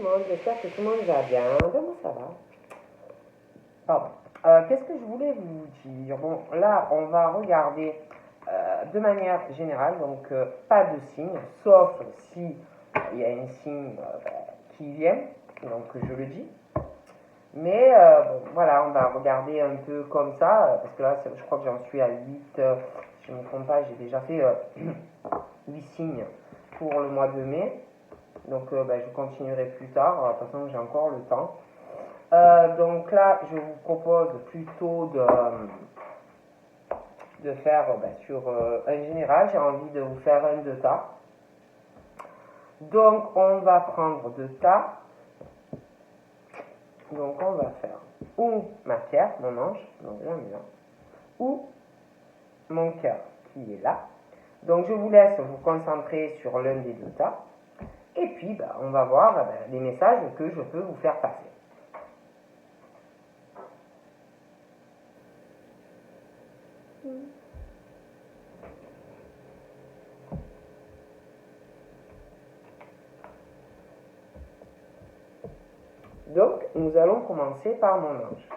le monde, j'espère que tout le monde va bien. Comment ça va? Pardon. Qu'est-ce que je voulais vous dire? Bon, là, on va regarder de manière générale, donc pas de signe, sauf si il y a un signe qui vient, donc je le dis. Mais bon, voilà, on va regarder un peu comme ça, parce que là, je crois que j'en suis à 8, je ne me trompe pas, j'ai déjà fait 8 signes pour le mois de mai. Donc je continuerai plus tard, de toute façon j'ai encore le temps. Donc là, je vous propose plutôt de faire sur un général. J'ai envie de vous faire un de tas. Donc on va prendre de tas. Donc on va faire ou ma pierre, mon ange, donc j'en ai là, ou mon cœur qui est là. Donc je vous laisse vous concentrer sur l'un des deux tas. Et puis on va voir les messages que je peux vous faire passer. Donc, nous allons commencer par mon ange.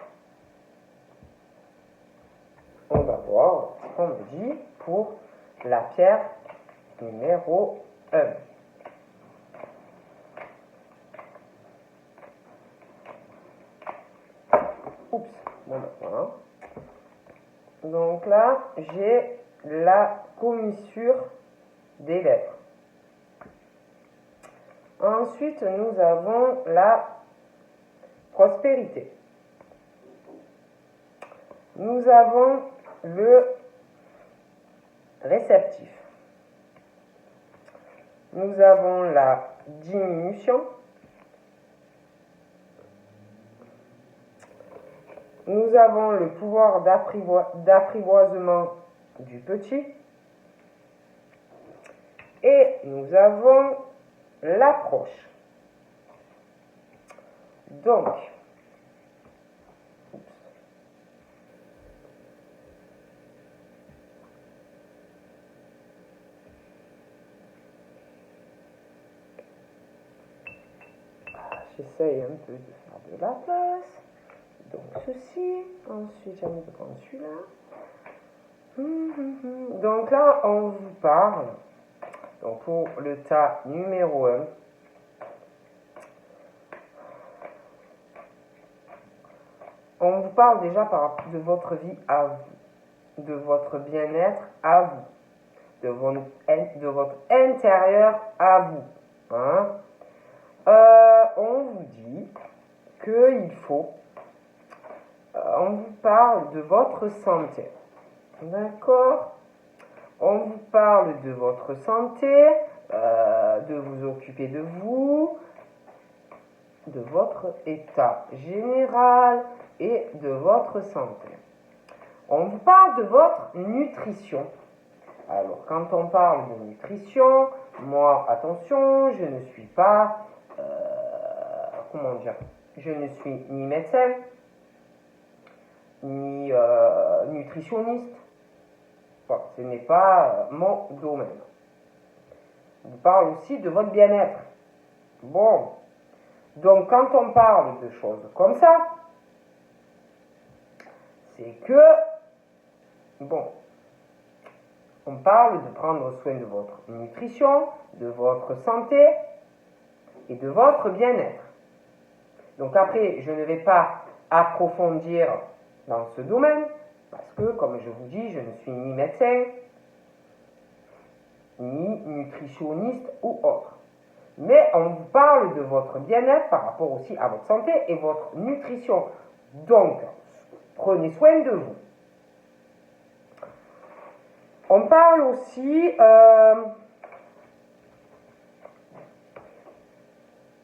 On va voir ce qu'on me dit pour la pierre numéro 1. Oups, bon voilà. Donc là, j'ai la commissure des lèvres. Ensuite, nous avons la prospérité. Nous avons le réceptif. Nous avons la diminution. Nous avons le pouvoir d'apprivoisement du petit. Et nous avons l'approche. Donc, j'essaye un peu de faire de la place. Donc ceci, ensuite j'ai envie de prendre celui-là. Donc là, on vous parle, donc pour le tas numéro 1, on vous parle déjà de votre vie à vous, de votre bien-être à vous, de votre intérieur à vous. Hein? On vous dit qu'il faut, on vous parle de votre santé. D'accord? On vous parle de votre santé, de vous occuper de vous, de votre état général et de votre santé. On vous parle de votre nutrition. Alors, quand on parle de nutrition, moi, attention, je ne suis pas, je ne suis ni médecin, ni nutritionniste. Bon, ce n'est pas mon domaine. On vous parle aussi de votre bien-être. Bon, donc quand on parle de choses comme ça, c'est que, bon, on parle de prendre soin de votre nutrition, de votre santé et de votre bien-être. Donc après, je ne vais pas approfondir dans ce domaine, parce que, comme je vous dis, je ne suis ni médecin, ni nutritionniste ou autre. Mais on vous parle de votre bien-être par rapport aussi à votre santé et votre nutrition. Donc, prenez soin de vous. On parle aussi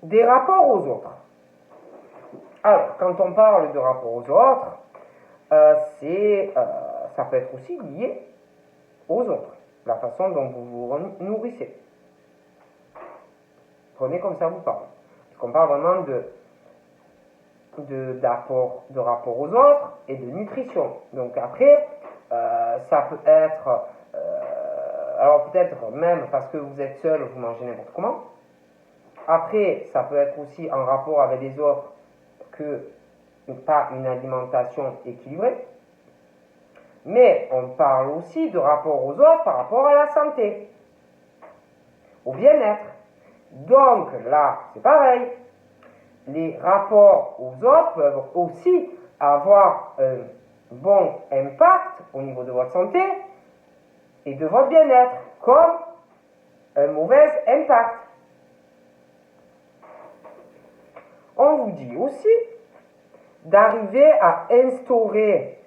des rapports aux autres. Alors, quand on parle de rapport aux autres, ça peut être aussi lié aux autres, la façon dont vous vous nourrissez. Prenez comme ça vous parle. Parce qu'on parle vraiment de rapport aux autres et de nutrition. Donc après, ça peut être, alors peut-être même parce que vous êtes seul, vous mangez n'importe comment. Après, ça peut être aussi en rapport avec les autres que pas une alimentation équilibrée. Mais on parle aussi de rapport aux autres par rapport à la santé, au bien-être. Donc là, c'est pareil. Les rapports aux autres peuvent aussi avoir un bon impact au niveau de votre santé et de votre bien-être, comme un mauvais impact. On vous dit aussi d'arriver à instaurer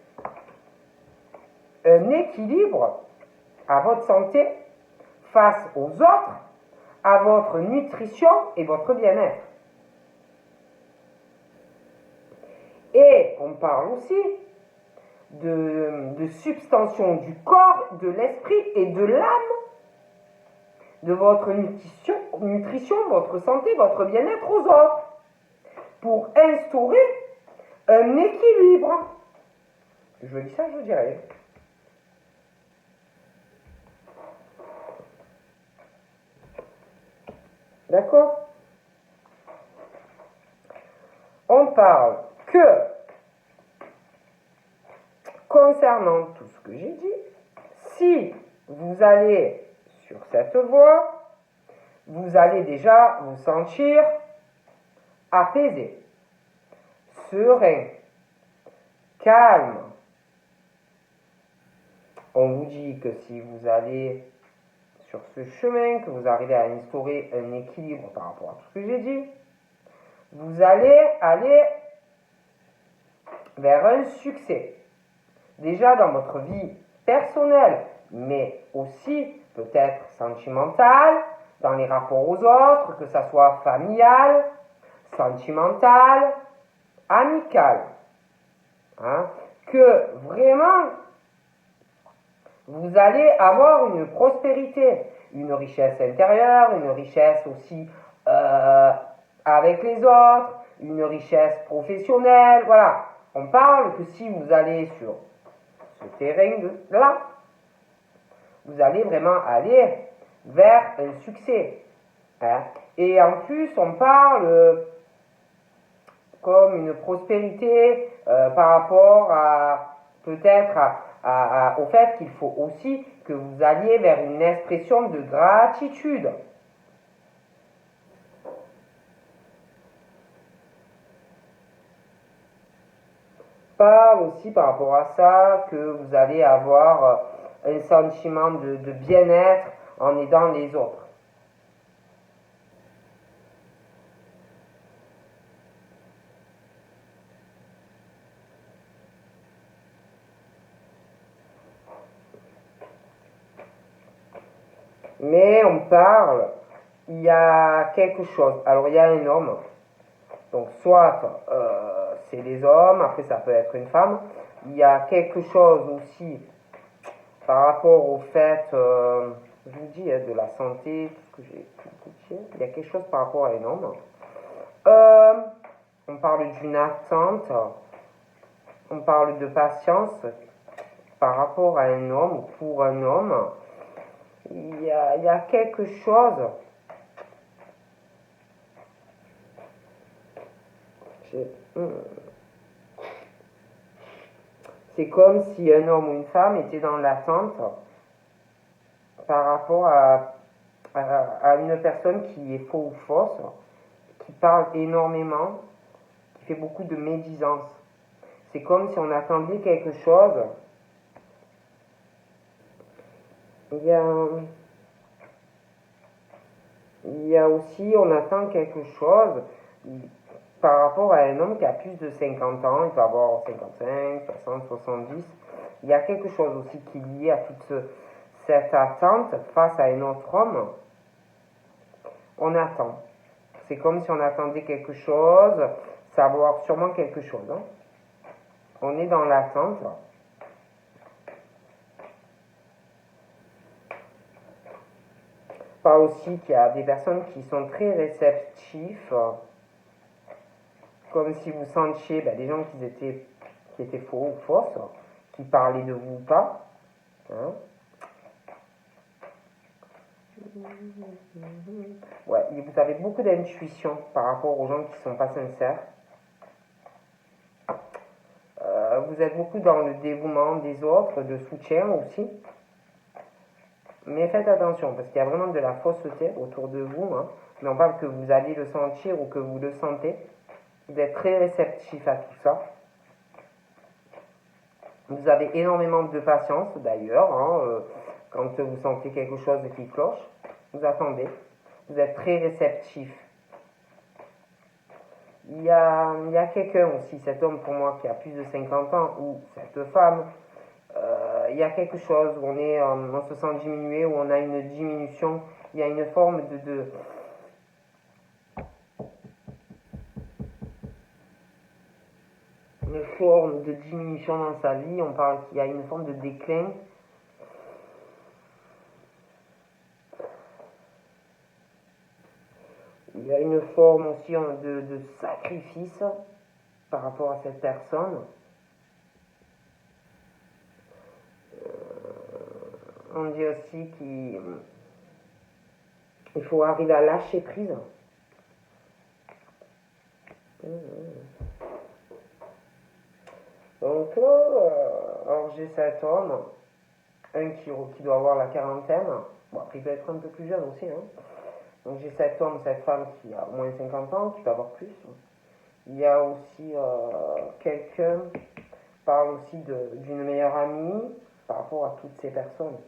un équilibre à votre santé face aux autres, à votre nutrition et votre bien-être. Et on parle aussi de substantion du corps, de l'esprit et de l'âme, de votre nutrition, votre santé, votre bien-être aux autres, pour instaurer un équilibre. Je dis ça, je dis rien. D'accord? On parle que, concernant tout ce que j'ai dit, si vous allez sur cette voie, vous allez déjà vous sentir apaisé, serein, calme. On vous dit que si vous allez sur ce chemin, que vous arrivez à instaurer un équilibre par rapport à tout ce que j'ai dit, vous allez aller vers un succès. Déjà dans votre vie personnelle, mais aussi peut-être sentimentale, dans les rapports aux autres, que ça soit familial, sentimental, amical. Hein, que vraiment vous allez avoir une prospérité, une richesse intérieure, une richesse aussi avec les autres, une richesse professionnelle, voilà. On parle que si vous allez sur ce terrain-là, vous allez vraiment aller vers un succès. Hein. Et en plus, on parle comme une prospérité par rapport à peut-être au fait qu'il faut aussi que vous alliez vers une expression de gratitude. Parle aussi par rapport à ça que vous allez avoir un sentiment de bien-être en aidant les autres. Mais on parle, il y a quelque chose. Alors il y a un homme, donc soit c'est les hommes, après ça peut être une femme. Il y a quelque chose aussi par rapport au fait, je vous dis, de la santé, tout ce que j'ai dit, il y a quelque chose par rapport à un homme. On parle d'une attente, on parle de patience par rapport à un homme ou pour un homme. Il y a quelque chose. C'est comme si un homme ou une femme était dans l'attente par rapport à une personne qui est faux ou fausse, qui parle énormément, qui fait beaucoup de médisance. C'est comme si on attendait quelque chose. Il y a aussi, on attend quelque chose par rapport à un homme qui a plus de 50 ans, il peut avoir 55, 60, 70. Il y a quelque chose aussi qui est lié à toute cette attente face à un autre homme. On attend. C'est comme si on attendait quelque chose, savoir sûrement quelque chose. Hein. On est dans l'attente. Pas aussi qu'il y a des personnes qui sont très réceptifs, comme si vous sentiez des gens qui étaient faux ou fausses, qui parlaient de vous ou pas. Hein. Ouais, vous avez beaucoup d'intuition par rapport aux gens qui ne sont pas sincères. Vous êtes beaucoup dans le dévouement des autres, de soutien aussi. Mais faites attention, parce qu'il y a vraiment de la fausseté autour de vous. Hein. Non pas que vous allez le sentir ou que vous le sentez. Vous êtes très réceptif à tout ça. Vous avez énormément de patience d'ailleurs. Hein, quand vous sentez quelque chose qui cloche, vous attendez. Vous êtes très réceptif. Il y a quelqu'un aussi, cet homme pour moi qui a plus de 50 ans, ou cette femme, il y a quelque chose où on se sent diminué, où on a une diminution, il y a une forme une forme de diminution dans sa vie, on parle qu'il y a une forme de déclin. Il y a une forme aussi de sacrifice par rapport à cette personne. On dit aussi qu'il faut arriver à lâcher prise. Donc là, alors j'ai cet homme, un qui doit avoir la quarantaine, bon après il peut être un peu plus jeune aussi, hein. Donc j'ai cet homme, cette femme qui a au moins 50 ans, qui peut avoir plus. Il y a aussi quelqu'un qui parle aussi d'une meilleure amie par rapport à toutes ces personnes.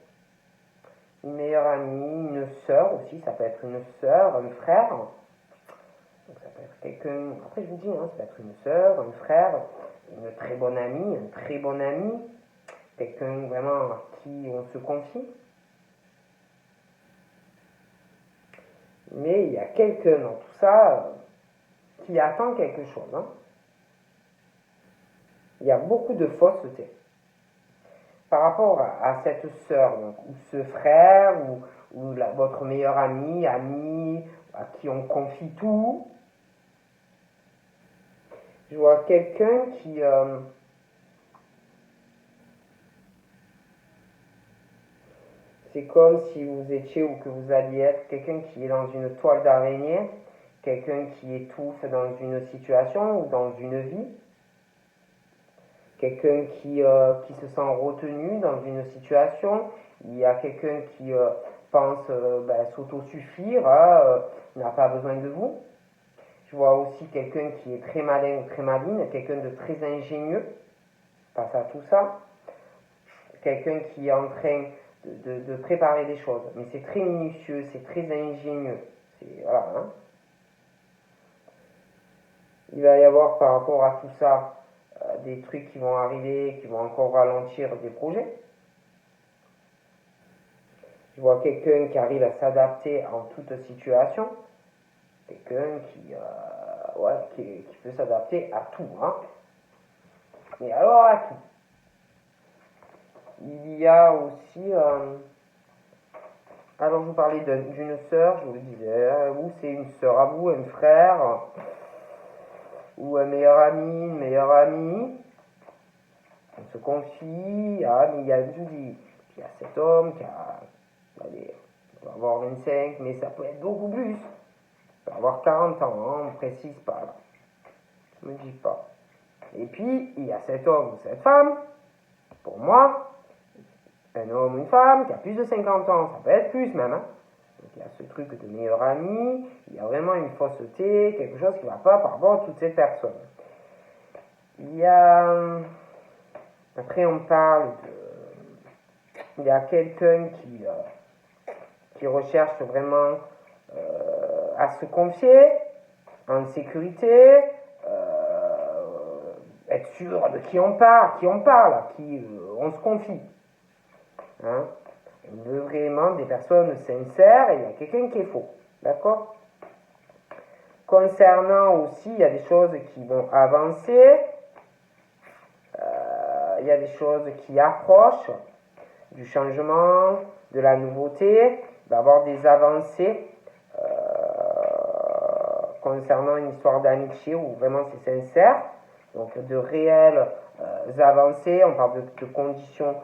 Une meilleure amie, une sœur aussi, ça peut être une sœur, un frère. Donc ça peut être quelqu'un, après je vous dis, hein, ça peut être une sœur, un frère, une très bonne amie, un très bon ami, quelqu'un vraiment à qui on se confie. Mais il y a quelqu'un dans tout ça qui attend quelque chose. Hein. Il y a beaucoup de fausseté. Par rapport à cette sœur, donc, ou ce frère, ou votre meilleur ami, à qui on confie tout, je vois quelqu'un qui... c'est comme si vous étiez ou que vous alliez être quelqu'un qui est dans une toile d'araignée, quelqu'un qui étouffe dans une situation ou dans une vie, quelqu'un qui se sent retenu dans une situation, il y a quelqu'un qui pense s'autosuffire, n'a pas besoin de vous. Je vois aussi quelqu'un qui est très malin ou très maligne, quelqu'un de très ingénieux face à tout ça, quelqu'un qui est en train de préparer des choses, mais c'est très minutieux, c'est très ingénieux. Voilà, hein. Il va y avoir par rapport à tout ça des trucs qui vont arriver, qui vont encore ralentir des projets. Je vois quelqu'un qui arrive à s'adapter en toute situation, quelqu'un qui peut s'adapter à tout. Hein. Mais alors à tout. Il y a aussi... alors je vous parlais d'une sœur, je vous le disais, ou c'est une sœur à vous, un frère, ou un meilleur ami, une meilleure amie. On se confie, mais il y a, je vous dis, il y a cet homme qui allez, on va avoir 25, mais ça peut être beaucoup plus. Il peut avoir 40 ans, hein, on ne précise pas là. Je ne me dis pas. Et puis, il y a cet homme ou cette femme, pour moi, un homme ou une femme qui a plus de 50 ans, ça peut être plus même. Hein. Donc il y a ce truc de meilleur ami, il y a vraiment une fausseté, quelque chose qui ne va pas par rapport à toutes ces personnes. Il y a... Après on parle il y a quelqu'un qui recherche vraiment à se confier, en sécurité, être sûr de qui on parle, à qui on se confie. Hein? On veut vraiment des personnes sincères et il y a quelqu'un qui est faux. D'accord? Concernant aussi, il y a des choses qui vont avancer, il y a des choses qui approchent du changement, de la nouveauté, d'avoir des avancées concernant une histoire d'amitié où vraiment c'est sincère, donc de réelles avancées, on parle de conditions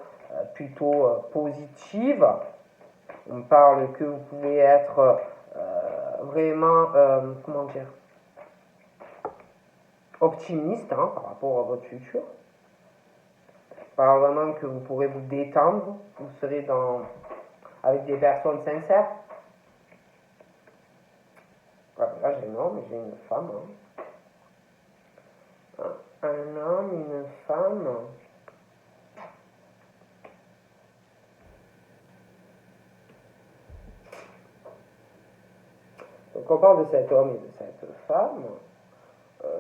plutôt positives, On parle que vous pouvez être vraiment, comment dire, optimiste hein, par rapport à votre futur. Par vraiment que vous pourrez vous détendre, vous serez avec des personnes sincères. Là j'ai un homme et j'ai une femme. Hein. Un homme, une femme. Donc on parle de cet homme et de cette femme.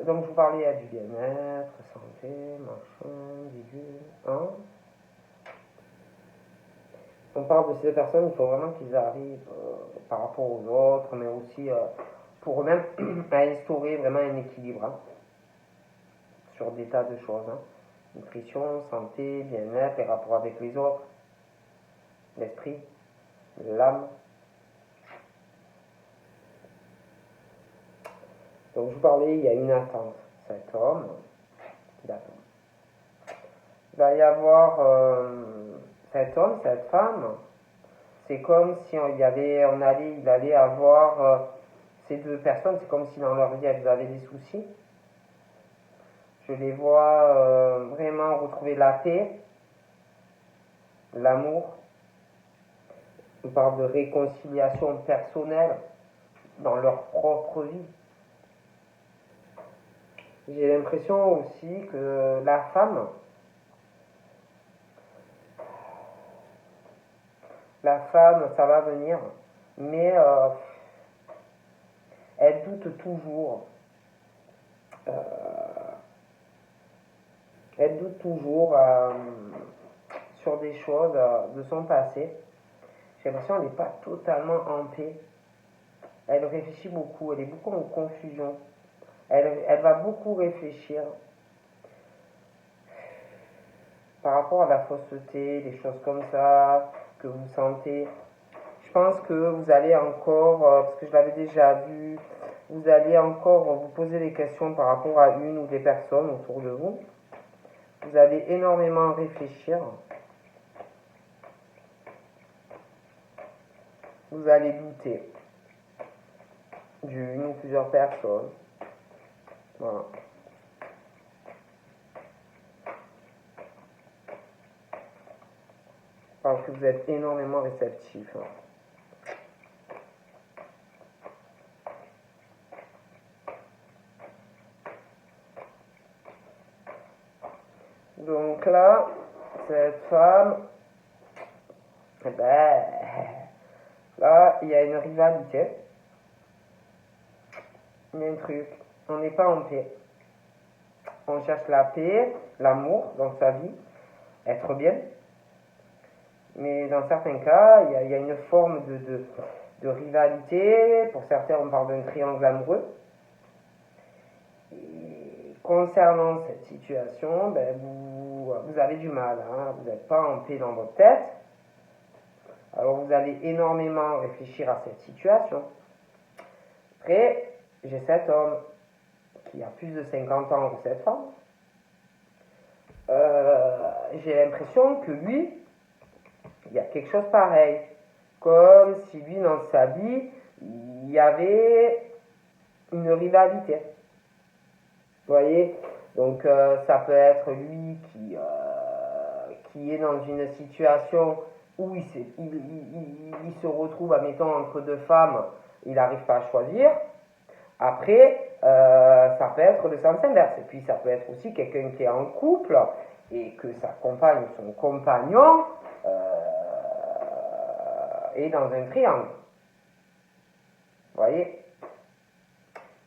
Donc vous parlez du bien-être, santé, machin, bidule, hein. On parle de ces personnes, il faut vraiment qu'ils arrivent par rapport aux autres, mais aussi pour eux-mêmes à instaurer vraiment un équilibre hein, sur des tas de choses. Hein. Nutrition, santé, bien-être, les rapports avec les autres, l'esprit, l'âme. Donc je vous parlais, il y a une attente. Cet homme qui attend. Il va y avoir cet homme, cette femme. C'est comme si il allait avoir ces deux personnes, c'est comme si dans leur vie elles avaient des soucis. Je les vois vraiment retrouver la paix, l'amour. On parle de réconciliation personnelle dans leur propre vie. J'ai l'impression aussi que la femme, ça va venir, mais elle doute toujours. Elle doute toujours sur des choses de son passé. J'ai l'impression qu'elle n'est pas totalement en paix. Elle réfléchit beaucoup, elle est beaucoup en confusion. Elle va beaucoup réfléchir par rapport à la fausseté, des choses comme ça, que vous sentez. Je pense que vous allez encore, parce que je l'avais déjà vu, vous allez encore vous poser des questions par rapport à une ou des personnes autour de vous. Vous allez énormément réfléchir. Vous allez douter d'une ou plusieurs personnes. Voilà. Parce que vous êtes énormément réceptif. Donc là, cette femme, là, il y a une rivalité. Il y a un truc. On n'est pas en paix. On cherche la paix, l'amour dans sa vie, être bien. Mais dans certains cas, il y a une forme de rivalité. Pour certains, on parle d'un triangle amoureux. Et concernant cette situation, vous avez du mal. Hein, vous n'êtes pas en paix dans votre tête. Alors vous allez énormément réfléchir à cette situation. Après, j'ai cet homme qui a plus de 50 ans que cette femme. J'ai l'impression que lui, il y a quelque chose pareil. Comme si lui, dans sa vie, il y avait une rivalité. Vous voyez? Donc ça peut être lui qui est dans une situation où il se retrouve, admettons, entre deux femmes, il n'arrive pas à choisir. Après, ça peut être le sens inverse. Et puis ça peut être aussi quelqu'un qui est en couple et que sa compagne, son compagnon, est dans un triangle. Vous voyez?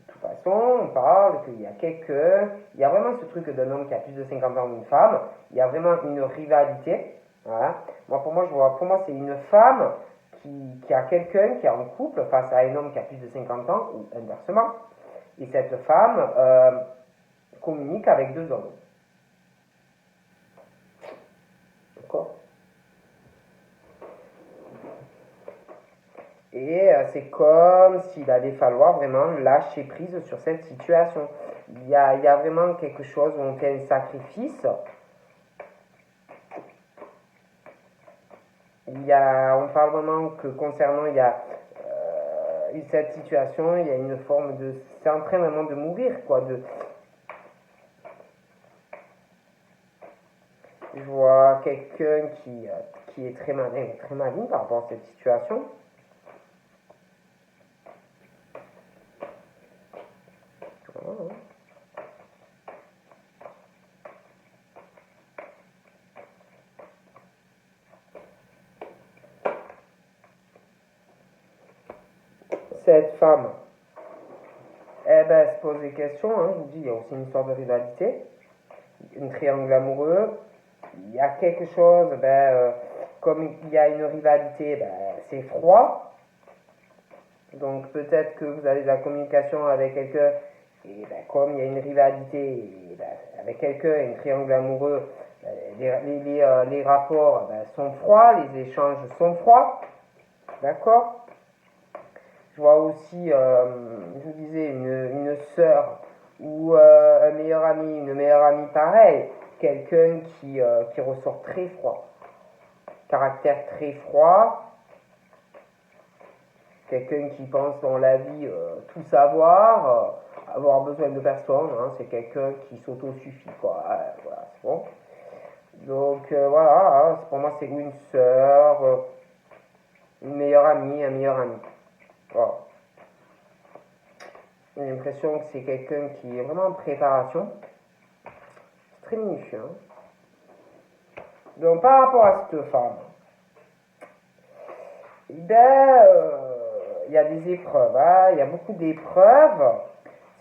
De toute façon, on parle qu'il y a quelqu'un, il y a vraiment ce truc d'un homme qui a plus de 50 ans qu'une femme, il y a vraiment une rivalité. Voilà. Pour moi, c'est une femme qui a quelqu'un qui est en couple face à un homme qui a plus de 50 ans, ou inversement. Et cette femme communique avec deux hommes. D'accord? Et c'est comme s'il allait falloir vraiment lâcher prise sur cette situation. Il y a vraiment quelque chose où on fait un sacrifice. on parle vraiment que concernant cette situation, il y a une forme de, c'est en train vraiment de mourir, quoi. Je vois quelqu'un qui est très malin par rapport à cette situation. Voilà. Cette femme, eh ben, elle se pose des questions, hein, je vous dis, il y a aussi une histoire de rivalité, un triangle amoureux, il y a quelque chose, comme il y a une rivalité, c'est froid, donc peut-être que vous avez de la communication avec quelqu'un, et comme il y a une rivalité avec quelqu'un, un triangle amoureux, les rapports sont froids, les échanges sont froids, d'accord. Je vois aussi, je vous disais, une sœur ou un meilleur ami, une meilleure amie pareil, quelqu'un qui ressort très froid, caractère très froid, quelqu'un qui pense dans la vie tout savoir, avoir besoin de personne, hein, c'est quelqu'un qui s'auto-suffit, quoi. Voilà, c'est bon. Donc voilà, hein, pour moi c'est une sœur, une meilleure amie, un meilleur ami. Voilà. J'ai l'impression que c'est quelqu'un qui est vraiment en préparation. C'est très minutieux. Hein. Donc par rapport à cette femme, il y a des épreuves. Hein. Il y a beaucoup d'épreuves.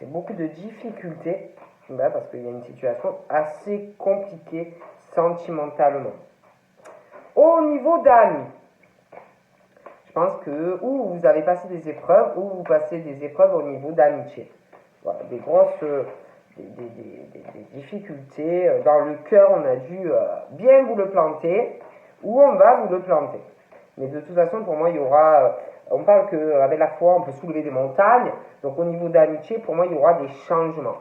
C'est beaucoup de difficultés. Parce qu'il y a une situation assez compliquée sentimentalement. Au niveau d'amis, je pense que ou vous avez passé des épreuves, ou vous passez des épreuves au niveau d'amitié. Voilà, des grosses des difficultés. Dans le cœur, on a dû bien vous le planter, ou on va vous le planter. Mais de toute façon, pour moi, il y aura... on parle qu'avec la foi, on peut soulever des montagnes. Donc au niveau d'amitié, pour moi, il y aura des changements.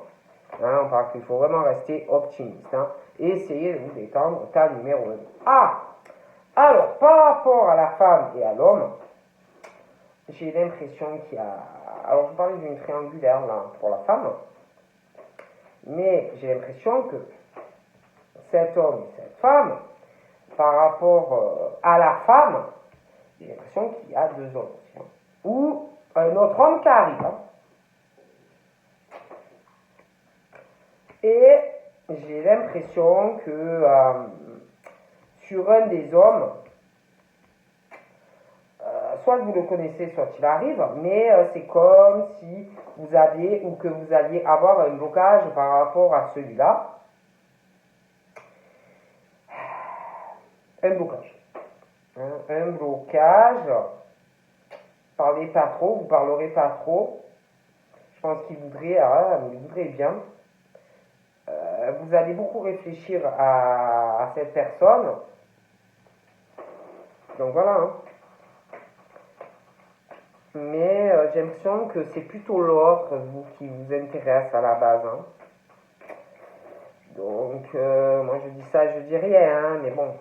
Hein, on parle qu'il faut vraiment rester optimiste. Hein, et essayer de vous détendre. Cas numéro 1. Ah, alors, par rapport à la femme et à l'homme, j'ai l'impression qu'il y a... Alors, je parlais d'une triangulaire, là, pour la femme. Mais j'ai l'impression que cet homme et cette femme, par rapport à la femme, j'ai l'impression qu'il y a deux hommes aussi. Hein, ou un autre homme qui arrive. Hein. Et j'ai l'impression que sur un des hommes, soit vous le connaissez, soit il arrive, mais c'est comme si vous aviez ou que vous alliez avoir un blocage par rapport à celui-là. Un blocage. Hein, un blocage. Parlez pas trop, vous parlerez pas trop. Je pense qu'il voudrait, il voudrait bien. Vous allez beaucoup réfléchir à cette personne. Donc voilà. Hein. Mais j'ai l'impression que c'est plutôt l'autre, vous, qui vous intéresse à la base. Hein. Donc, moi je dis ça, je dis rien, hein, mais bon.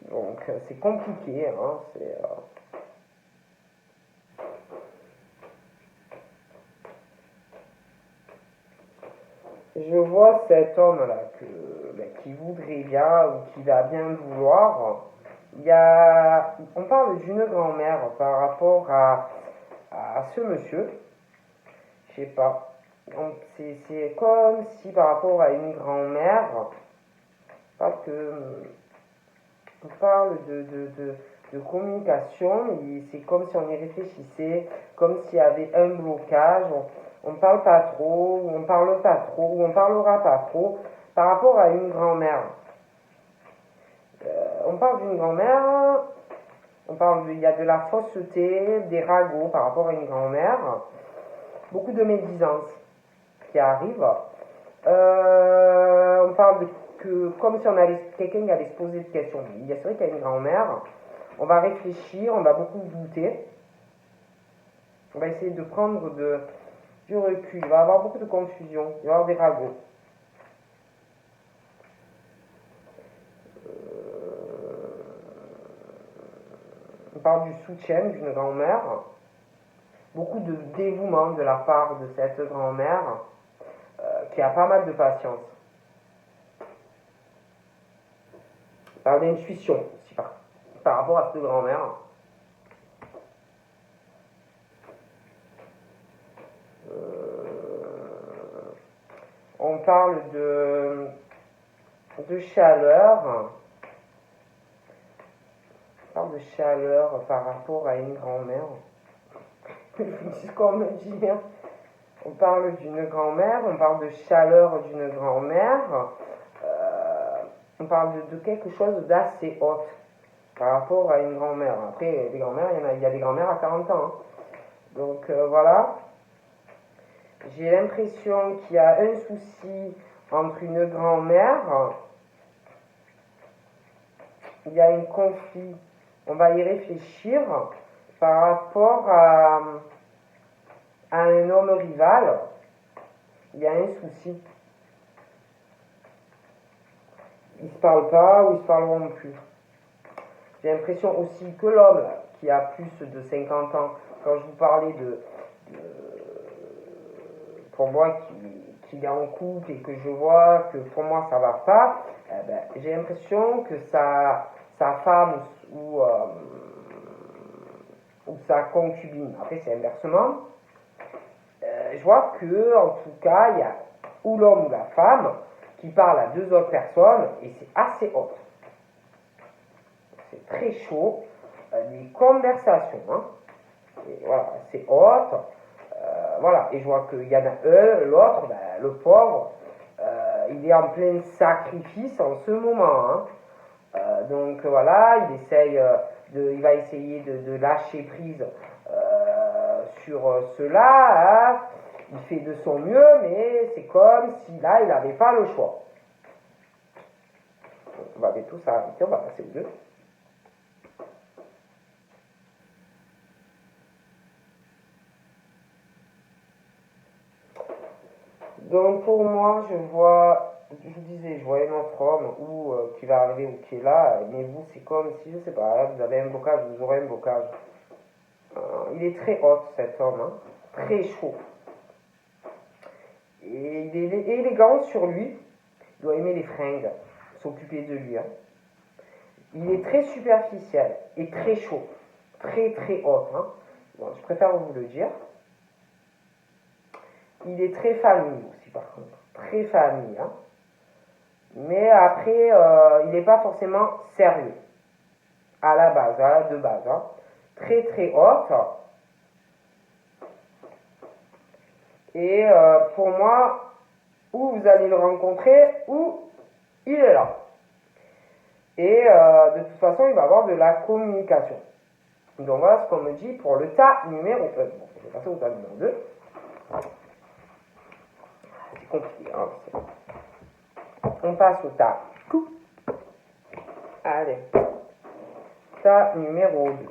Donc, c'est compliqué, hein, c'est... Je vois cet homme-là qui voudrait bien ou qui va bien vouloir. On parle d'une grand-mère par rapport à ce monsieur. Je sais pas. C'est comme si par rapport à une grand-mère, parce que on parle de communication, c'est comme si on y réfléchissait, comme s'il y avait un blocage. On ne parle pas trop, ou on ne parle pas trop, ou on ne parlera pas trop, par rapport à une grand-mère. On parle d'une grand-mère, il y a de la fausseté, des ragots par rapport à une grand-mère, beaucoup de médisance qui arrive. On parle comme si quelqu'un allait se poser des questions. C'est vrai qu'il y a une grand-mère, on va réfléchir, on va beaucoup douter, on va essayer de prendre du recul, il va y avoir beaucoup de confusion, il va y avoir des ragots. parle du soutien d'une grand-mère, beaucoup de dévouement de la part de cette grand-mère qui a pas mal de patience. Il parle d'intuition aussi par rapport à cette grand-mère. On parle de chaleur. On parle de chaleur par rapport à une grand-mère. C'est ce qu'on me dit. On parle d'une grand-mère, on parle de chaleur d'une grand-mère. On parle de quelque chose d'assez haute par rapport à une grand-mère. Après, des grand-mères, il y a des grand-mères à 40 ans. Hein. Donc voilà. J'ai l'impression qu'il y a un souci entre une grand-mère. Il y a un conflit. On va y réfléchir par rapport à un homme rival. Il y a un souci. Ils ne se parlent pas ou ils se parleront plus. J'ai l'impression aussi que l'homme qui a plus de 50 ans, quand je vous parlais pour moi qui est en couple et que je vois que pour moi ça va pas, j'ai l'impression que sa femme ou sa concubine, après c'est inversement, je vois que en tout cas il y a ou l'homme ou la femme qui parle à deux autres personnes et c'est assez haut. C'est très chaud, des conversations, hein. Et voilà, c'est haute. Voilà, et je vois qu'il y en a un, l'autre, le pauvre, il est en plein sacrifice en ce moment. Hein. Donc voilà, il va essayer de lâcher prise sur cela. Hein. Il fait de son mieux, mais c'est comme si là, il n'avait pas le choix. Donc, on va mettre tout ça, on va passer au 2. Donc pour moi, je vous disais, je vois un autre homme qui va arriver ou qui est là, mais vous, c'est comme si, je sais pas, vous avez un blocage, vous aurez un blocage. Il est très haut, cet homme, hein, très chaud. Et il est élégant sur lui, il doit aimer les fringues, s'occuper de lui. Hein. Il est très superficiel et très chaud, très très haut. Hein. Bon, je préfère vous le dire. Il est très famille aussi, par contre. Très famille. Hein. Mais après, il n'est pas forcément sérieux. À la base, de base. Hein. Très très haute. Et pour moi, où vous allez le rencontrer, où il est là. Et de toute façon, il va avoir de la communication. Donc voilà ce qu'on me dit pour le tas numéro 1. Bon, je vais passer au tas numéro 2. C'est compliqué. Hein, on passe au tas. Allez. Tas numéro 2.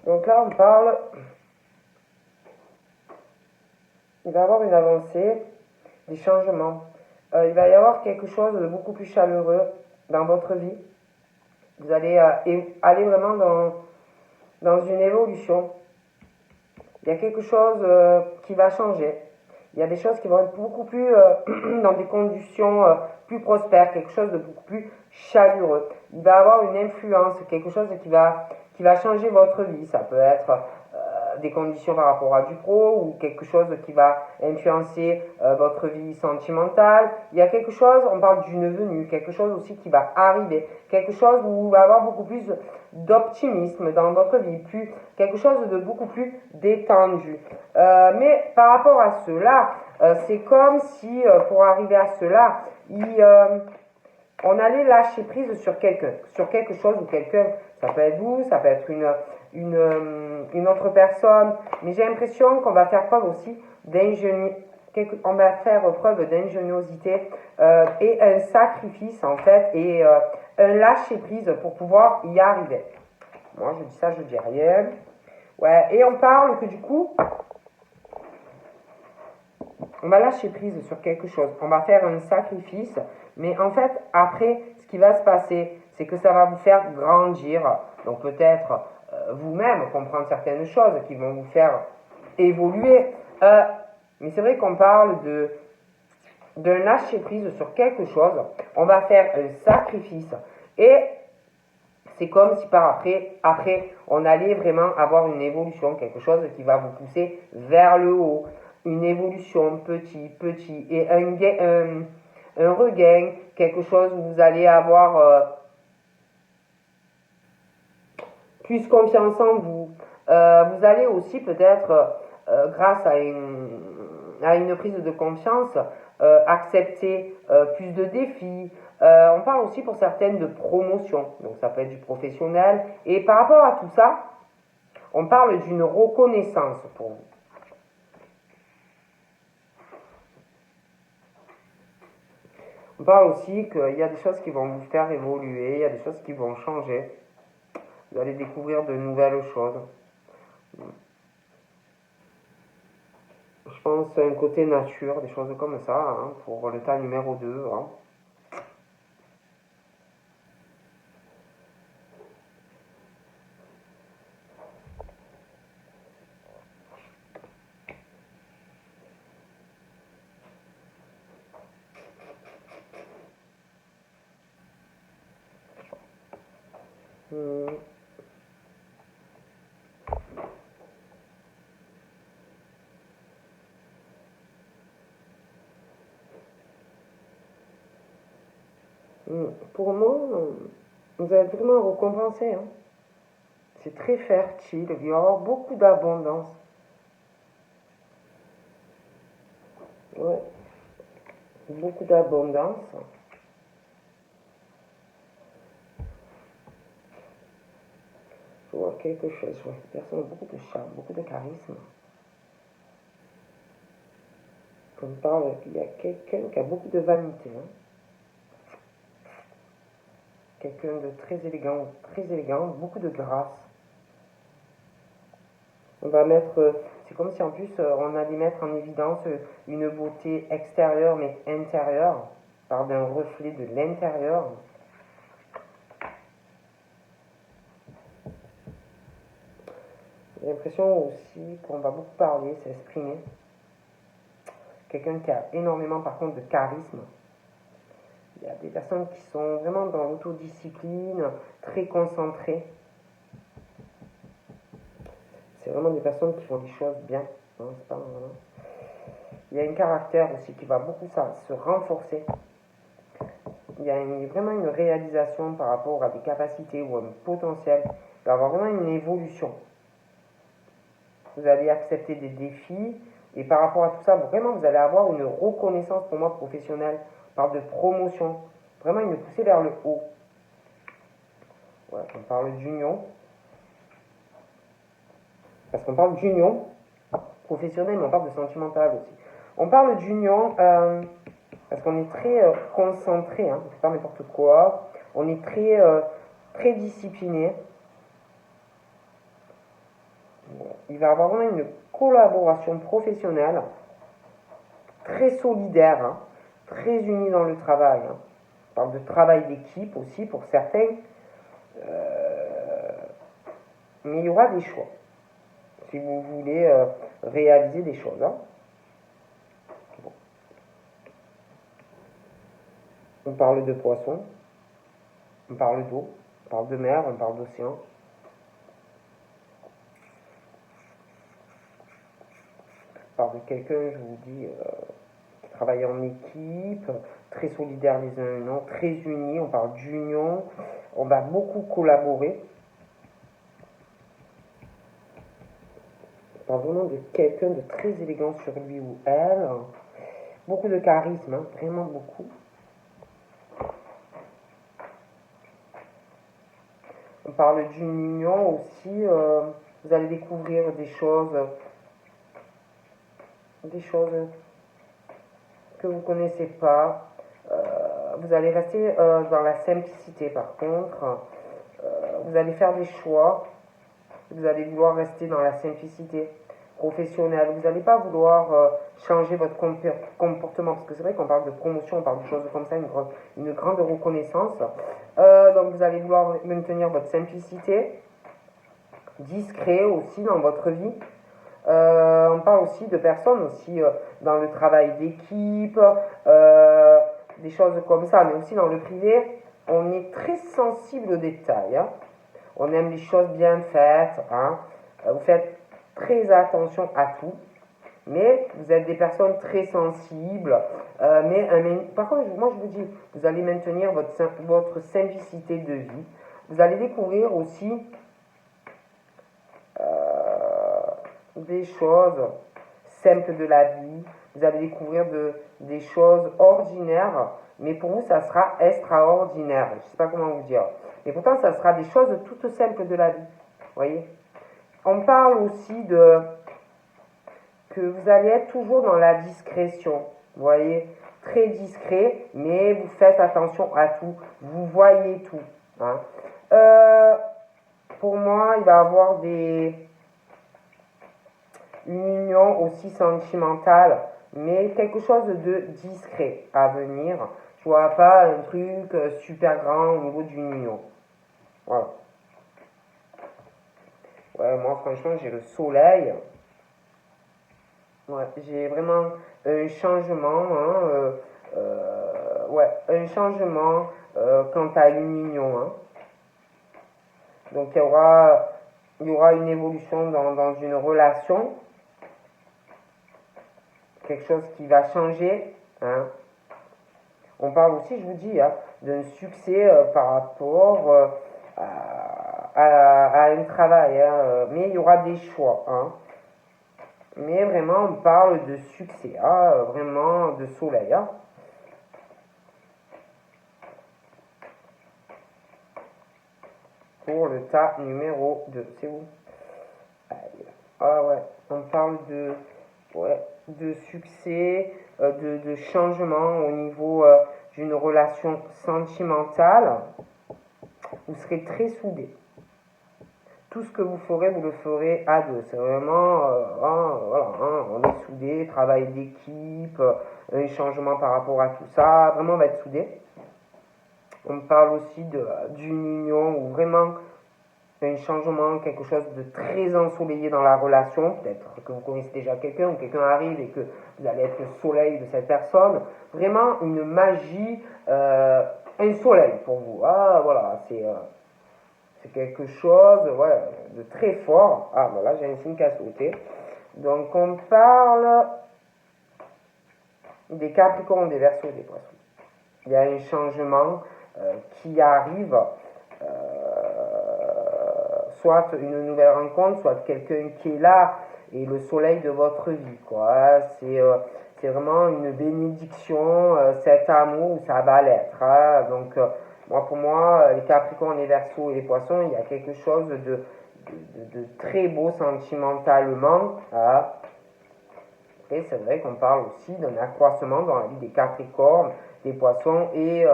Donc là, on parle, il va y avoir une avancée, des changements. Il va y avoir quelque chose de beaucoup plus chaleureux dans votre vie. Vous allez aller vraiment dans une évolution. Il y a quelque chose qui va changer. Il y a des choses qui vont être beaucoup plus dans des conditions plus prospères, quelque chose de beaucoup plus chaleureux. Il va y avoir une influence, quelque chose qui va qui va changer votre vie. Ça peut être des conditions par rapport à du pro ou quelque chose qui va influencer votre vie sentimentale. Il y a quelque chose, on parle d'une venue, quelque chose aussi qui va arriver, quelque chose où vous va avoir beaucoup plus d'optimisme dans votre vie, quelque chose de beaucoup plus détendu. Mais par rapport à cela, c'est comme si pour arriver à cela, on allait lâcher prise sur quelqu'un, sur quelque chose ou quelqu'un. Ça peut être vous, ça peut être une autre personne, mais j'ai l'impression qu'on va faire preuve aussi on va faire preuve d'ingéniosité et un sacrifice en fait et un lâcher prise pour pouvoir y arriver. Moi je dis ça, je dis rien. Ouais, et on parle que du coup, on va lâcher prise sur quelque chose, on va faire un sacrifice, mais en fait après ce qui va se passer, c'est que ça va vous faire grandir, donc peut-être vous-même comprendre certaines choses qui vont vous faire évoluer, mais c'est vrai qu'on parle d'un lâcher prise sur quelque chose, on va faire un sacrifice et c'est comme si par après, on allait vraiment avoir une évolution, quelque chose qui va vous pousser vers le haut, une évolution petit, et un regain, quelque chose où vous allez avoir plus confiance en vous. Vous allez aussi peut-être, grâce à une prise de confiance, accepter plus de défis. On parle aussi pour certaines de promotion, donc ça peut être du professionnel. Et par rapport à tout ça, on parle d'une reconnaissance pour vous. On parle aussi qu'il y a des choses qui vont vous faire évoluer, il y a des choses qui vont changer. Vous allez découvrir de nouvelles choses. Je pense à un côté nature, des choses comme ça, hein, pour le tas numéro 2. Hein. Pour moi, vous allez vraiment récompensé. Hein. C'est très fertile, il va y avoir beaucoup d'abondance. Ouais, beaucoup d'abondance. Je vois quelque chose, je vois une personne beaucoup de charme, beaucoup de charisme. On parle qu'il y a quelqu'un qui a beaucoup de vanité. Hein. Quelqu'un de très élégant, beaucoup de grâce. On va mettre, c'est comme si en plus on allait mettre en évidence une beauté extérieure mais intérieure, par d'un reflet de l'intérieur. J'ai l'impression aussi qu'on va beaucoup parler, s'exprimer. Quelqu'un qui a énormément par contre de charisme. Il y a des personnes qui sont vraiment dans l'autodiscipline, très concentrées. C'est vraiment des personnes qui font des choses bien. Hein, c'est pas, voilà. Il y a un caractère aussi qui va beaucoup se renforcer. Il y a vraiment une réalisation par rapport à des capacités ou un potentiel. Il va y avoir vraiment une évolution. Vous allez accepter des défis et par rapport à tout ça, vraiment vous allez avoir une reconnaissance pour moi professionnelle. On parle de promotion, vraiment une poussée vers le haut. Ouais, on parle d'union. Parce qu'on parle d'union professionnelle, mais on parle de sentimental aussi. On parle d'union parce qu'on est très concentré, hein, on ne fait pas n'importe quoi. On est très discipliné. Il va y avoir vraiment une collaboration professionnelle très solidaire, hein, très unie dans le travail. Hein. On parle de travail d'équipe aussi pour certains. Mais il y aura des choix si vous voulez réaliser des choses. Hein. Bon. On parle de poissons, on parle d'eau, on parle de mer, on parle d'océan. parle de quelqu'un, je vous dis, qui travaille en équipe, très solidaire les uns les autres, très unis, on parle d'union, on va beaucoup collaborer. On parle vraiment de quelqu'un de très élégant sur lui ou elle, beaucoup de charisme, hein, vraiment beaucoup. On parle d'une union aussi, vous allez découvrir des choses que vous ne connaissez pas. Vous allez rester dans la simplicité par contre. Vous allez faire des choix. Vous allez vouloir rester dans la simplicité professionnelle. Vous n'allez pas vouloir changer votre comportement. Parce que c'est vrai qu'on parle de promotion, on parle de choses comme ça, une grande reconnaissance. Donc vous allez vouloir maintenir votre simplicité. Discret aussi dans votre vie. On parle aussi de personnes aussi dans le travail d'équipe, des choses comme ça, mais aussi dans le privé, on est très sensible aux détails. Hein. On aime les choses bien faites. Hein. Vous faites très attention à tout, mais vous êtes des personnes très sensibles. Mais par contre, moi je vous dis, vous allez maintenir votre simplicité de vie. Vous allez découvrir aussi des choses simples de la vie, vous allez découvrir des choses ordinaires, mais pour vous ça sera extraordinaire, je ne sais pas comment vous dire, mais pourtant ça sera des choses toutes simples de la vie, voyez. On parle aussi que vous allez être toujours dans la discrétion, vous voyez, très discret, mais vous faites attention à tout, vous voyez tout. Hein. Pour moi, il va y avoir une union aussi sentimentale, mais quelque chose de discret à venir. Je vois pas un truc super grand au niveau d'une union. Voilà. Ouais, moi franchement j'ai le soleil. Ouais, j'ai vraiment un changement. Hein, ouais, un changement quant à une union. Hein. Donc il y aura une évolution dans une relation. Quelque chose qui va changer. Hein. On parle aussi, je vous dis, hein, d'un succès par rapport à un travail. Hein, mais il y aura des choix. Hein. Mais vraiment, on parle de succès. Hein, vraiment de soleil. Hein. Pour le tas numéro 2. C'est où? Ah ouais, on parle de succès, de changement au niveau d'une relation sentimentale. Vous serez très soudés. Tout ce que vous le ferez à deux. C'est vraiment, voilà, hein, on est soudés, travail d'équipe, un changement par rapport à tout ça. Vraiment, on va être soudés. On parle aussi d'une union où vraiment un changement, quelque chose de très ensoleillé dans la relation. Peut-être que vous connaissez déjà quelqu'un, ou quelqu'un arrive et que vous allez être le soleil de cette personne. Vraiment une magie, un soleil pour vous. Ah, voilà, c'est quelque chose ouais, de très fort. Ah, voilà, j'ai un signe qui a sauté. Donc, on parle des Capricornes, des Verseaux, des Poissons. Il y a un changement qui arrive, soit une nouvelle rencontre, soit quelqu'un qui est là et le soleil de votre vie. Quoi. C'est vraiment une bénédiction, cet amour, ça va l'être. Hein. Donc, pour moi, les Capricornes, les Verseaux et les Poissons, il y a quelque chose de très beau sentimentalement. Hein. Et c'est vrai qu'on parle aussi d'un accroissement dans la vie des Capricornes, des Poissons et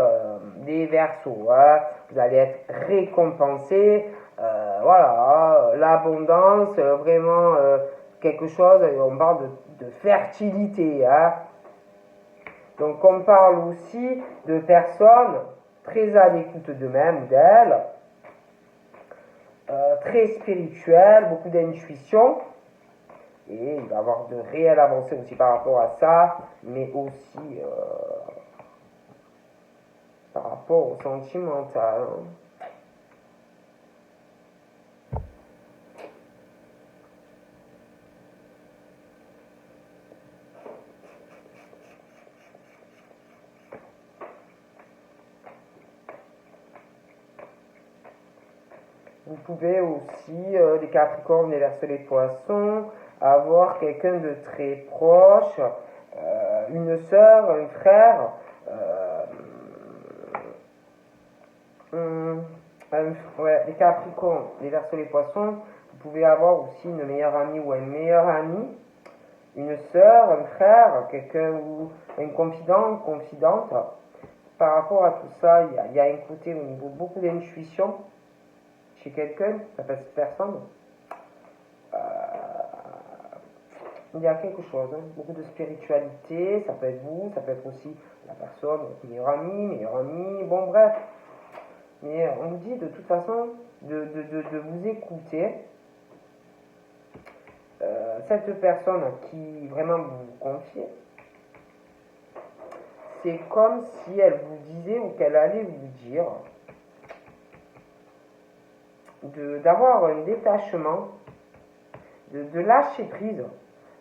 des Verseaux. Hein. Vous allez être récompensés. Voilà, l'abondance, vraiment quelque chose, on parle de fertilité. Hein. Donc on parle aussi de personnes très à l'écoute d'eux-mêmes ou d'elles, très spirituelles, beaucoup d'intuition. Et il va y avoir de réelles avancées aussi par rapport à ça, mais aussi par rapport au sentimental. Vous pouvez aussi, les Capricornes, les Verseaux, les Poissons, avoir quelqu'un de très proche, une sœur, un frère, ouais, les Capricornes, les Verseaux, les Poissons, vous pouvez avoir aussi une meilleure amie ou un meilleur ami, une sœur, un frère, quelqu'un ou un confident, une confidente. Par rapport à tout ça, il y a un côté au niveau beaucoup d'intuition chez quelqu'un, ça peut être cette personne. Il y a quelque chose, hein, beaucoup de spiritualité, ça peut être vous, ça peut être aussi la personne, votre meilleur ami, bon bref. Mais on vous dit de toute façon de vous écouter. Cette personne à qui vraiment vous vous confiez, c'est comme si elle vous disait ou qu'elle allait vous dire d'avoir un détachement, de lâcher prise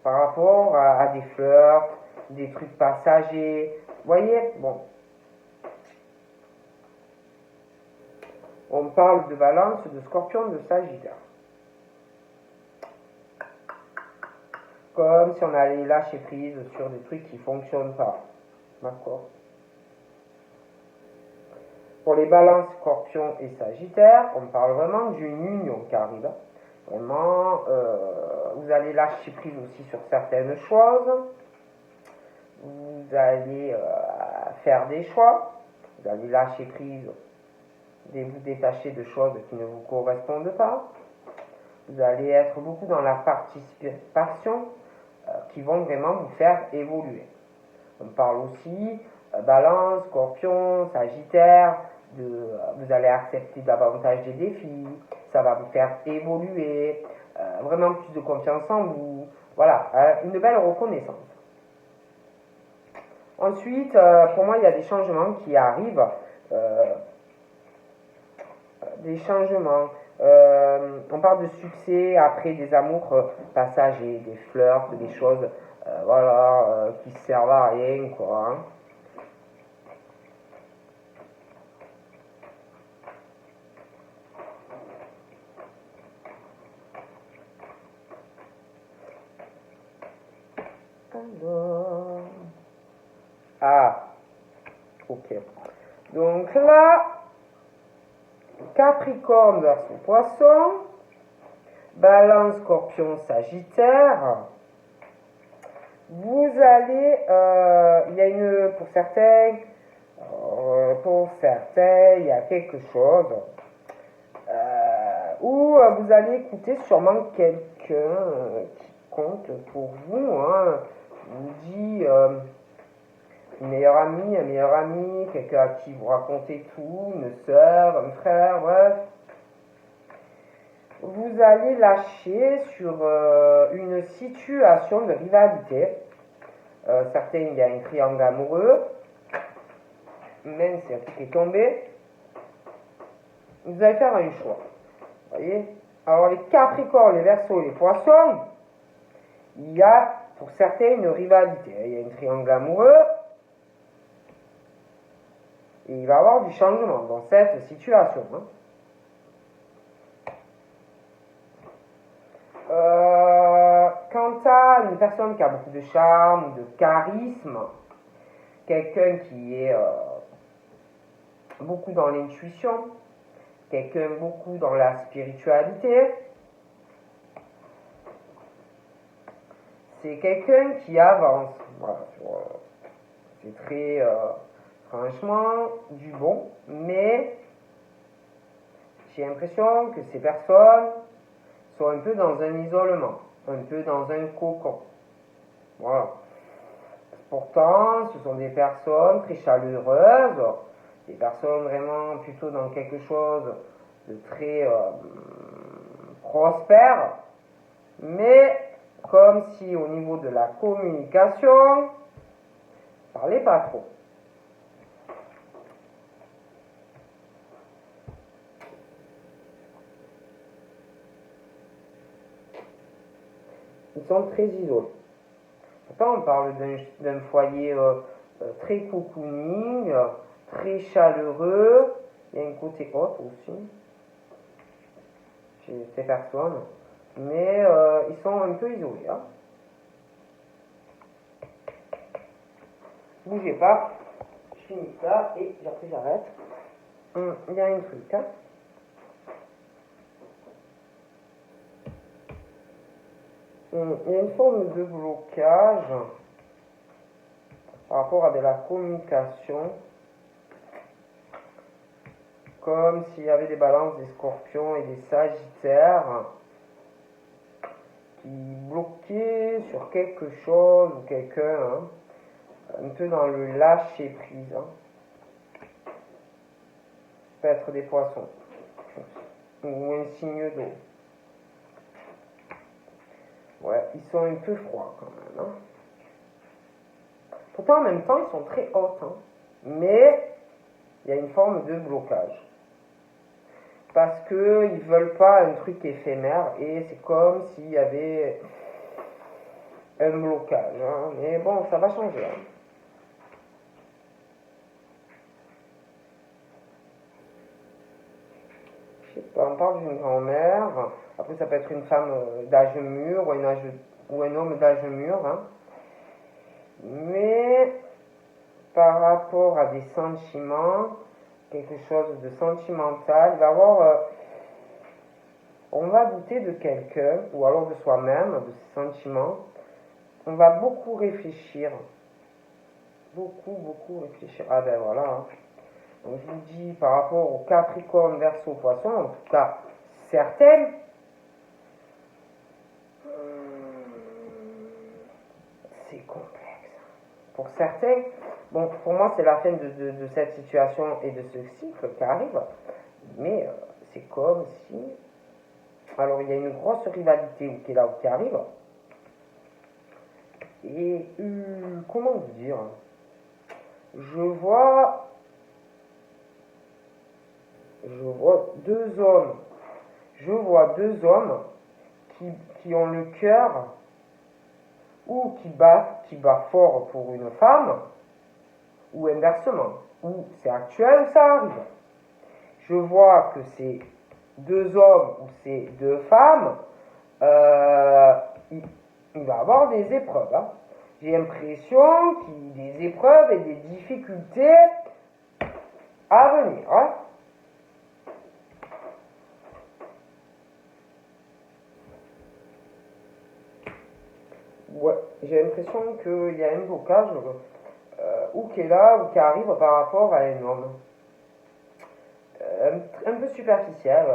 par rapport à des flirts, des trucs passagers. Vous voyez, bon. On parle de Balance, de Scorpion, de Sagittaire. Comme si on allait lâcher prise sur des trucs qui ne fonctionnent pas. D'accord. Pour les Balances, Scorpion et Sagittaire, on parle vraiment d'une union qui arrive. Vraiment, vous allez lâcher prise aussi sur certaines choses. Vous allez faire des choix. Vous allez lâcher prise, vous détacher de choses qui ne vous correspondent pas. Vous allez être beaucoup dans la participation qui vont vraiment vous faire évoluer. On parle aussi Balance, Scorpion, Sagittaire, vous allez accepter davantage des défis, ça va vous faire évoluer, vraiment plus de confiance en vous, voilà, une belle reconnaissance. Ensuite, pour moi, il y a des changements qui arrivent, des changements, on parle de succès après des amours passagers, des flirts, des choses, voilà, qui servent à rien, quoi, hein. Alors... Ah, ok. Donc là, Capricorne versus Poisson, Balance, Scorpion, Sagittaire. Vous allez, il y a pour certains, il y a quelque chose où vous allez écouter sûrement quelqu'un qui compte pour vous, hein. Je vous dis une meilleure amie, un meilleur ami, quelqu'un à qui vous racontez tout, une sœur, un frère, bref. Vous allez lâcher sur une situation de rivalité. Certains, il y a un triangle amoureux. Même c'est un truc qui est tombé. Vous allez faire un choix. Vous voyez? Alors les Capricornes, les Verseaux et les Poissons, il y a pour certains une rivalité. Il y a un triangle amoureux. Et il va y avoir du changement dans cette situation. Hein. Quant à une personne qui a beaucoup de charme ou de charisme, quelqu'un qui est beaucoup dans l'intuition, quelqu'un beaucoup dans la spiritualité, c'est quelqu'un qui avance. Voilà, c'est très... franchement, du bon, mais j'ai l'impression que ces personnes sont un peu dans un isolement, un peu dans un cocon. Voilà. Pourtant, ce sont des personnes très chaleureuses, des personnes vraiment plutôt dans quelque chose de très prospère, mais comme si au niveau de la communication, parlait pas trop. Ils sont très isolés. Pourtant, on parle d'un foyer très cocooning, très chaleureux. Il y a un côté hot aussi. ces personnes, mais ils sont un peu isolés. Hein. Bougez pas, je finis ça et après j'arrête. Il y a un truc. Hein. Il y a une forme de blocage par rapport à de la communication, comme s'il y avait des balances, des scorpions et des sagittaires qui bloquaient sur quelque chose ou quelqu'un, hein, un peu dans le lâcher prise. Hein. Ça peut être des poissons ou un signe d'eau. Ouais, ils sont un peu froids quand même. Hein. Pourtant, en même temps, ils sont très hauts. Hein. Mais il y a une forme de blocage. Parce qu'ils ne veulent pas un truc éphémère et c'est comme s'il y avait un blocage. Hein. Mais bon, ça va changer. Hein. Je sais pas, on parle d'une grand-mère. Après, ça peut être une femme d'âge mûr ou un homme d'âge mûr. Hein. Mais par rapport à des sentiments, quelque chose de sentimental, il va y avoir... on va douter de quelqu'un, ou alors de soi-même, de ses sentiments. On va beaucoup réfléchir. Beaucoup réfléchir. Ah ben voilà. Hein. Donc je vous dis, par rapport au Capricorne, Verseau, Poisson, en tout cas, certaines, c'est complexe. Pour certains, bon, pour moi, c'est la fin de cette situation et de ce cycle qui arrive. Mais c'est comme si... Alors, il y a une grosse rivalité qui est là, qui arrive. Et comment vous dire? Je vois deux hommes. Je vois deux hommes qui ont le cœur ou qui bat fort pour une femme, ou inversement, ou c'est actuel ou ça arrive. Je vois que c'est deux hommes ou c'est deux femmes, il va y avoir des épreuves. Hein. J'ai l'impression qu'il y a des épreuves et des difficultés à venir. Hein. Ouais, j'ai l'impression qu'il y a un blocage ou qui est là ou qui arrive par rapport à un homme. Un peu superficiel.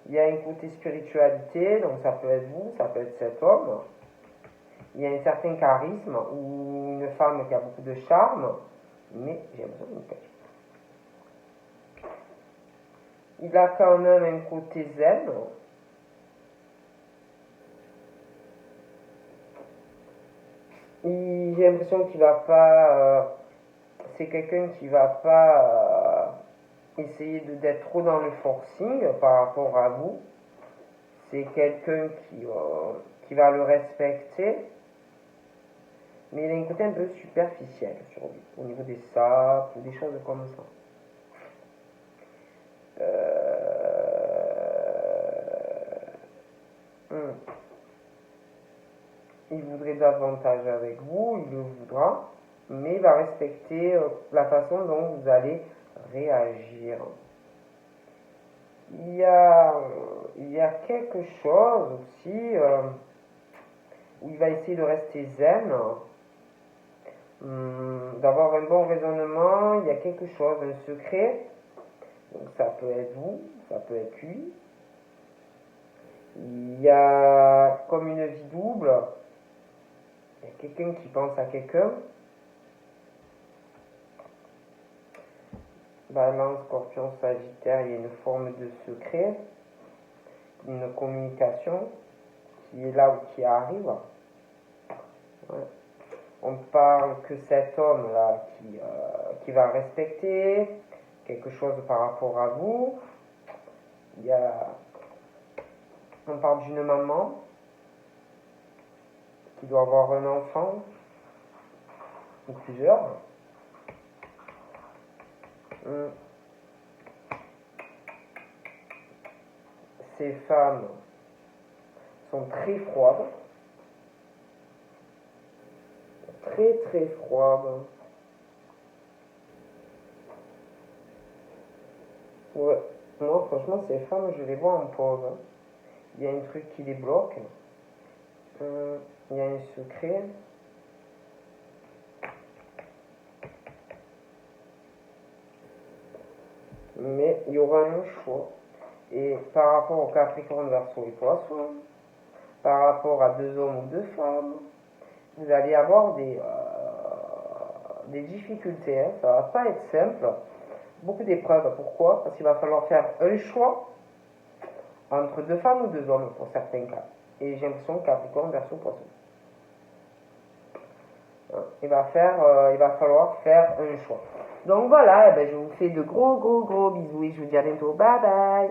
Il y a un côté spiritualité, donc ça peut être vous, ça peut être cet homme. Il y a un certain charisme ou une femme qui a beaucoup de charme, mais j'ai besoin d'une cache. Il a quand même un côté zen. J'ai l'impression qu'il va pas... c'est quelqu'un qui va pas essayer d'être trop dans le forcing par rapport à vous. C'est quelqu'un qui va le respecter. Mais il a un côté un peu superficiel sur lui, au niveau des sapes ou des choses comme ça. Il voudrait davantage avec vous, il le voudra, mais il va respecter la façon dont vous allez réagir. Il y a quelque chose aussi où il va essayer de rester zen, d'avoir un bon raisonnement. Il y a quelque chose, un secret. Donc ça peut être vous, ça peut être lui. Il y a comme une vie double. Il y a quelqu'un qui pense à quelqu'un. Balance, Scorpion, Sagittaire, il y a une forme de secret, une communication qui est là ou qui arrive. Ouais. On parle que cet homme-là qui va respecter quelque chose par rapport à vous. On parle d'une maman qui doit avoir un enfant ou plusieurs. ces femmes sont très froides. Très très froides. Ouais, moi franchement ces femmes je les vois en pause. Il y a un truc qui les bloque. Il y a un secret. Mais il y aura un choix. Et par rapport au Capricorne, Verseau et Poisson, par rapport à deux hommes ou deux femmes, vous allez avoir des difficultés. Hein. Ça va pas être simple. Beaucoup d'épreuves. Pourquoi? Parce qu'il va falloir faire un choix entre deux femmes ou deux hommes pour certains cas. Et j'ai l'impression que Capricorne, Verseau, Poisson. Il va falloir faire un choix. Donc voilà, je vous fais de gros bisous et je vous dis à bientôt. Bye bye.